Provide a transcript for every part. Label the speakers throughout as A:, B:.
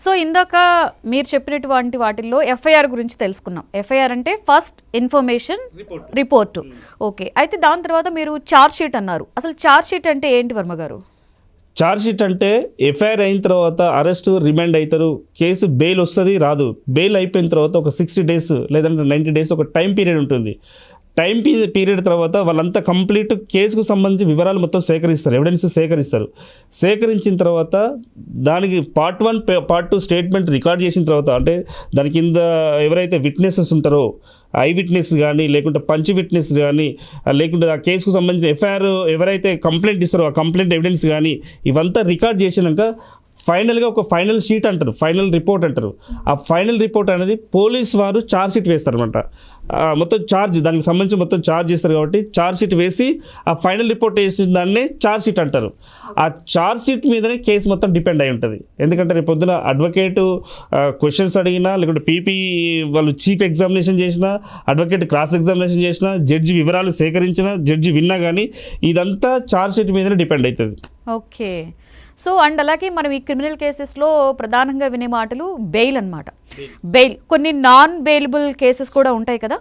A: So ఇందాక మీరు చెప్పినటువంటి వాటిల్లో ఎఫ్ఐఆర్ గురించి తెలుసుకున్నాం. ఎఫ్ఐఆర్ అంటే ఫస్ట్ ఇన్ఫర్మేషన్ రిపోర్టు. ఓకే, అయితే దాని తర్వాత మీరు ఛార్జ్ షీట్ అన్నారు. అసలు ఛార్జ్ షీట్ అంటే ఏంటి వర్మ గారు?
B: ఛార్జ్ షీట్ అంటే ఎఫ్ఐఆర్ అయిన తర్వాత అరెస్ట్ రిమాండ్ అవుతారు, కేసు బెయిల్ వస్తుంది రాదు. బెయిల్ అయిపోయిన తర్వాత ఒక 60 days లేదంటే 90 days ఒక టైం పీరియడ్ ఉంటుంది. టైం పీరియడ్ తర్వాత వాళ్ళంతా కంప్లీట్ కేసుకు సంబంధించి వివరాలు మొత్తం సేకరిస్తారు, ఎవిడెన్స్ సేకరిస్తారు. సేకరించిన తర్వాత దానికి పార్ట్ 1 పార్ట్ 2 స్టేట్మెంట్ రికార్డ్ చేసిన తర్వాత, అంటే దాని కింద ఎవరైతే విట్నెసెస్ ఉంటారో ఐ విట్నెస్ కానీ లేకుంటే పంచ్ విట్నెస్ కానీ లేకుంటే ఆ కేసుకు సంబంధించిన ఎఫ్ఐఆర్ ఎవరైతే కంప్లైంట్ ఇస్తారో ఆ కంప్లైంట్ ఎవిడెన్స్ కానీ ఇవంతా రికార్డ్ చేసినాక ఫైనల్గా ఒక ఫైనల్ షీట్ అంటారు, ఫైనల్ రిపోర్ట్ అంటారు. ఆ ఫైనల్ రిపోర్ట్ అనేది పోలీస్ వారు ఛార్జ్ షీట్ వేస్తారనమాట. మొత్తం ఛార్జ్ దానికి సంబంధించి మొత్తం ఛార్జ్ చేస్తారు కాబట్టి ఛార్జ్ షీట్ వేసి ఆ ఫైనల్ రిపోర్ట్ వేసిన దాన్నే ఛార్జ్ షీట్ అంటారు. ఆ ఛార్జ్ షీట్ మీదనే కేసు మొత్తం డిపెండ్ అయి ఉంటుంది. ఎందుకంటే రేపు పొద్దున అడ్వకేటు క్వశ్చన్స్ అడిగినా లేకుంటే పీపీ వాళ్ళు చీఫ్ ఎగ్జామినేషన్ చేసినా, అడ్వకేట్ క్రాస్ ఎగ్జామినేషన్ చేసినా, జడ్జి వివరాలు సేకరించినా, జడ్జి విన్నా కానీ ఇదంతా ఛార్జ్ షీట్ మీదనే డిపెండ్ అవుతుంది.
A: ఓకే, సో అండ్ అలాగే మనం ఈ క్రిమినల్ కేసెస్లో ప్రధానంగా వినే మాటలు బెయిల్ అన్నమాట. బెయిల్, కొన్ని నాన్ బెయిలబుల్ కేసెస్ కూడా ఉంటాయి కదా.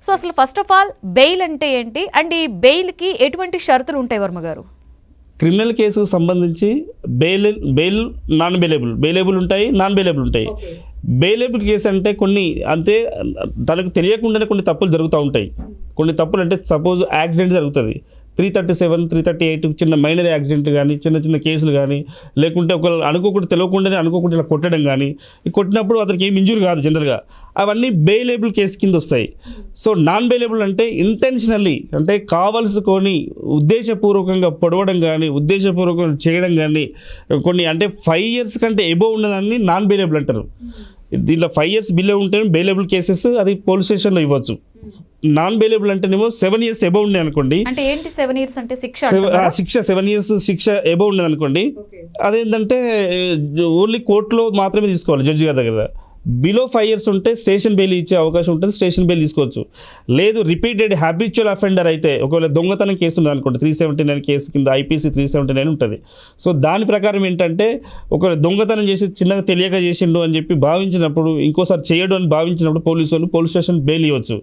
A: సో అసలు ఫస్ట్ ఆఫ్ ఆల్ బెయిల్ అంటే ఏంటి, అండ్ ఈ బెయిల్కి ఎటువంటి షరతులు ఉంటాయి వర్మ గారు?
B: క్రిమినల్ కేసుకు సంబంధించి బెయిల్ నాన్ బెయిలబుల్ ఉంటాయి, నాన్ బెయిలబుల్ ఉంటాయి. బెయిలబుల్ కేసు అంటే కొన్ని అంతే తనకు తెలియకుండానే కొన్ని తప్పులు జరుగుతూ ఉంటాయి. కొన్ని తప్పులు అంటే సపోజ్ యాక్సిడెంట్ జరుగుతుంది, 337, 338 చిన్న మైనర్ యాక్సిడెంట్ కానీ చిన్న చిన్న కేసులు కానీ లేకుంటే ఒక తెలియకుండానే అనుకోకుండా ఇలా కొట్టడం కానీ, కొట్టినప్పుడు అతనికి ఏం ఇంజూరీ కాదు జనరల్గా, అవన్నీ బెయిలబుల్ కేసు కింద వస్తాయి. సో నాన్ బెయిలబుల్ అంటే ఇంటెన్షనల్లీ అంటే కావలసుకొని ఉద్దేశపూర్వకంగా పొడవడం కానీ ఉద్దేశపూర్వకంగా చేయడం కానీ కొన్ని అంటే 5 years కంటే ఎబోవ్ ఉన్నదాన్ని నాన్ బెయిలబుల్ అంటారు. దీంట్లో 5 years బిలో ఉంటే బెయిలబుల్ కేసెస్ అది పోలీస్ స్టేషన్లో ఇవ్వచ్చు. నాన్ బెయిలబుల్ అంటేనేమో 7 years ఎబోవ్ ఉన్నాయి అనుకోండి.
A: అంటే ఏంటి 7 years అంటే శిక్ష
B: 7 years శిక్ష ఎబోవ్ ఉన్నది అనుకోండి. అదేంటంటే ఓన్లీ కోర్టులో మాత్రమే తీసుకోవాలి జడ్జి గారి దగ్గర. బిలో 5 years ఉంటే స్టేషన్ బెయిల్ ఇచ్చే అవకాశం ఉంటుంది, స్టేషన్ బెయిల్ తీసుకోవచ్చు. లేదు రిపీటెడ్ హ్యాబిచువల్ అఫెండర్ అయితే ఒకవేళ దొంగతనం కేసు ఉంది అనుకోండి, 379 కేసు కింద ఐపీసీ 379 ఉంటుంది. సో దాని ప్రకారం ఏంటంటే ఒకవేళ దొంగతనం చేసి చిన్నగా తెలియక చేసిండు అని చెప్పి భావించినప్పుడు, ఇంకోసారి చేయడు అని భావించినప్పుడు పోలీస్ స్టేషన్ బెయిల్ ఇవ్వచ్చు.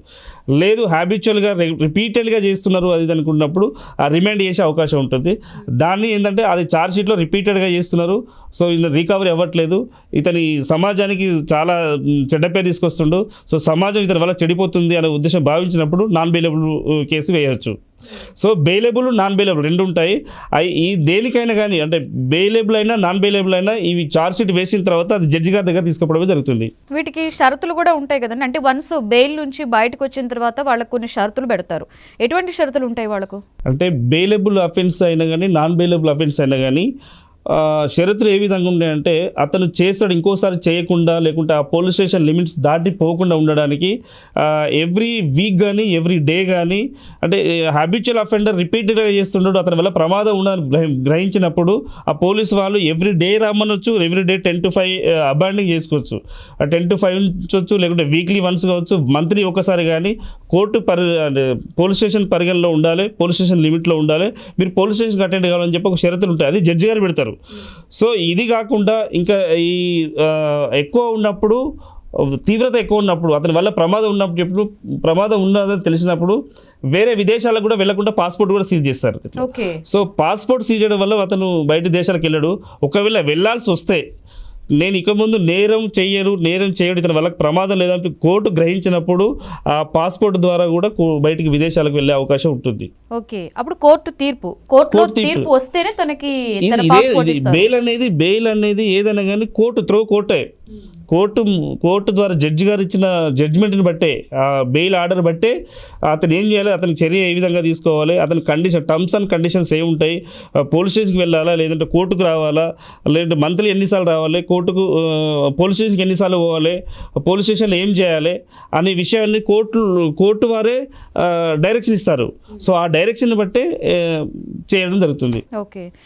B: లేదు హ్యాబిచువల్గా రిపీటెడ్గా చేస్తున్నారు అది అనుకున్నప్పుడు ఆ రిమాండ్ చేసే అవకాశం ఉంటుంది. దాన్ని ఏంటంటే అది ఛార్జ్ షీట్లో రిపీటెడ్గా చేస్తున్నారు, సో రికవరీ అవ్వట్లేదు, ఇతని సమాజానికి చాలా చెడ్డ పేరు తీసుకొస్తుండు, సో సమాజం ఇతని వల్ల చెడిపోతుంది అనే ఉద్దేశం భావించినప్పుడు నాన్ బెయిలబుల్ కేసు వేయవచ్చు. సో బెయిలబుల్ నాన్ బెయిలబుల్ రెండు ఉంటాయి. ఈ దేనికైనా కానీ అంటే బెయిలబుల్ అయినా నాన్ బెయిలబుల్ అయినా ఇవి ఛార్జ్ షీట్ వేసిన తర్వాత అది జడ్జి గారి దగ్గర తీసుకోవడమే జరుగుతుంది.
A: వీటికి షరతులు కూడా ఉంటాయి కదండి. అంటే వన్స్ బెయిల్ నుంచి బయటకు వచ్చిన తర్వాత వాళ్ళకు కొన్ని షరతులు పెడతారు. ఎటువంటి షరతులు ఉంటాయి వాళ్ళకు?
B: అంటే బెయిలబుల్ అఫెన్స్ అయినా కానీ నాన్ బెయిలబుల్ అఫెన్స్ అయినా కానీ షరతులు ఏ విధంగా ఉన్నాయంటే అతను చేస్తాడు ఇంకోసారి చేయకుండా లేకుంటే ఆ పోలీస్ స్టేషన్ లిమిట్స్ దాటిపోకుండా ఉండడానికి ఎవ్రీ వీక్ కానీ ఎవ్రీ డే కానీ అంటే హ్యాబిచువల్ అఫెండర్ రిపీటెడ్గా చేస్తున్నాడు, అతని వల్ల ప్రమాదం ఉండాలని గ్రహించినప్పుడు ఆ పోలీసు వాళ్ళు ఎవ్రీ డే రమ్మనొచ్చు, ఎవ్రీ డే 10 to 5 అబాండింగ్ చేసుకోవచ్చు. 10 to 5 ఉంచవచ్చు, లేకుంటే వీక్లీ వన్స్ కావచ్చు, మంత్లీ ఒకసారి కానీ పోలీస్ స్టేషన్ పరిగణలో ఉండాలి, పోలీస్ స్టేషన్ లిమిట్లో ఉండాలి, మీరు పోలీస్ స్టేషన్కి అటెండ్ కావాలని చెప్పి ఒక షరతులు ఉంటాయి, అది జడ్జి గారు పెడతారు. సో ఇది కాకుండా ఇంకా ఈ ఎక్కువ ఉన్నప్పుడు తీవ్రత ఎక్కువ ఉన్నప్పుడు అతని వల్ల ప్రమాదం ఉన్నదని తెలిసినప్పుడు వేరే విదేశాలకు కూడా వెళ్లకుండా పాస్పోర్ట్ కూడా సీజ్ చేస్తారు. సో పాస్పోర్ట్ సీజ్ చేయడం వల్ల అతను బయట దేశాలకు వెళ్ళాడు. ఒకవేళ వెళ్ళాల్సి వస్తే నేను ఇక ముందు నేరం చేయడు ఇతని వాళ్ళకి ప్రమాదం లేదంటే కోర్టు గ్రహించినప్పుడు ఆ పాస్పోర్ట్ ద్వారా కూడా బయటికి విదేశాలకు వెళ్ళే అవకాశం ఉంటుంది.
A: ఓకే, అప్పుడు కోర్టు తీర్పు వస్తేనే తనకి
B: బెయిల్ అనేది ఏదైనా కానీ కోర్టు ద్వారా జడ్జి గారు ఇచ్చిన జడ్జిమెంట్ని బట్టే బెయిల్ ఆర్డర్ బట్టే అతను ఏం చేయాలి, అతని చర్య ఏ విధంగా తీసుకోవాలి, అతని టర్మ్స్ అండ్ కండిషన్స్ ఏమి ఉంటాయి, పోలీస్ స్టేషన్కి వెళ్ళాలా లేదంటే కోర్టుకు రావాలా, లేదంటే మంత్లీ ఎన్నిసార్లు రావాలి, పోలీస్ స్టేషన్కి ఎన్నిసార్లు పోవాలి, పోలీస్ స్టేషన్లో ఏం చేయాలి అనే విషయాన్ని కోర్టు వారే డైరెక్షన్ ఇస్తారు. సో ఆ డైరెక్షన్ బట్టే చేయడం జరుగుతుంది.
A: ఓకే.